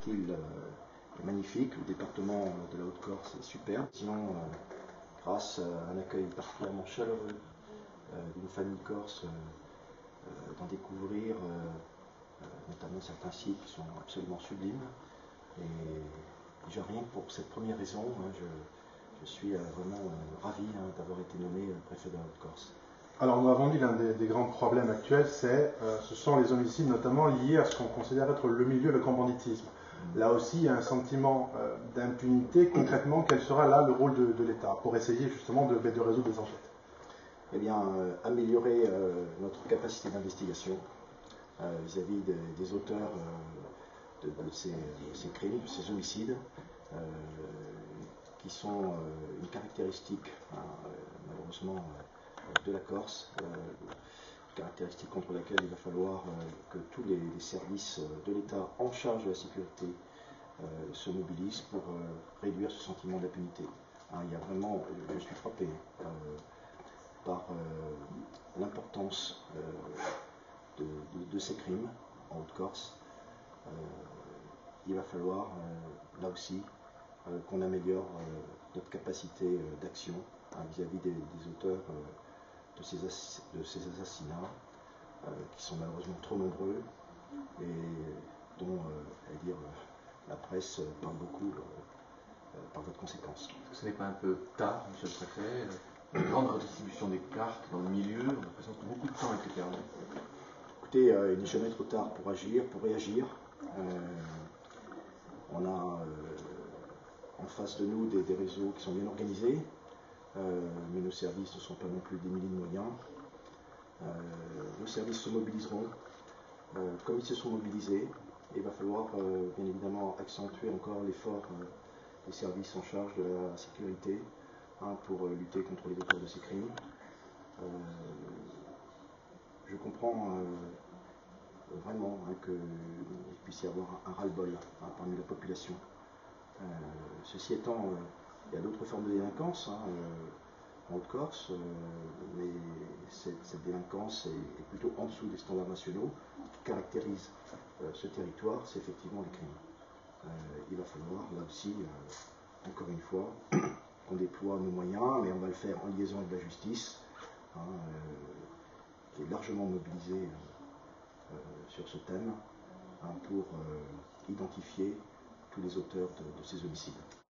cette île est magnifique, le département de la Haute-Corse est superbe. Sinon, grâce à un accueil particulièrement chaleureux d'une famille corse, d'en découvrir notamment certains sites qui sont absolument sublimes. Et déjà rien que pour cette première raison, je suis vraiment ravi d'avoir été nommé préfet de la Haute-Corse. Alors nous avons dit l'un des grands problèmes actuels, ce sont les homicides notamment liés à ce qu'on considère être le milieu, le grand banditisme. Là aussi, il y a un sentiment d'impunité. Concrètement, quel sera là le rôle de l'État pour essayer justement de résoudre des enquêtes? Eh bien, améliorer notre capacité d'investigation vis-à-vis des auteurs de ces crimes, de ces homicides, qui sont une caractéristique, malheureusement, de la Corse, caractéristique contre laquelle il va falloir que tous les services de l'État en charge de la sécurité se mobilisent pour réduire ce sentiment d'impunité. Il y a vraiment, je suis frappé par l'importance de ces crimes en Haute-Corse. Il va falloir, là aussi, qu'on améliore notre capacité d'action vis-à-vis des auteurs de ces assassinats, qui sont malheureusement trop nombreux et dont la presse parle beaucoup par voie de conséquence. Ce n'est pas un peu tard, monsieur le préfet? Une grande redistribution des cartes dans le milieu, on a l'impression que beaucoup de temps a été perdu. Écoutez, il n'est jamais trop tard pour agir, pour réagir. On a en face de nous des réseaux qui sont bien organisés, mais nos services ne sont pas non plus démunis de moyens. Nos services se mobiliseront comme ils se sont mobilisés. Et il va falloir bien évidemment accentuer encore l'effort des services en charge de la sécurité pour lutter contre les auteurs de ces crimes. Je comprends vraiment qu'il puisse y avoir un ras-le-bol parmi la population. Ceci étant, il y a d'autres formes de délinquance en Haute-Corse, mais cette délinquance est plutôt en dessous des standards nationaux. Ce qui caractérise ce territoire, c'est effectivement les crimes. Il va falloir, là aussi, encore une fois, qu'on déploie nos moyens, mais on va le faire en liaison avec la justice, qui est largement mobilisée sur ce thème, pour identifier tous les auteurs de ces homicides.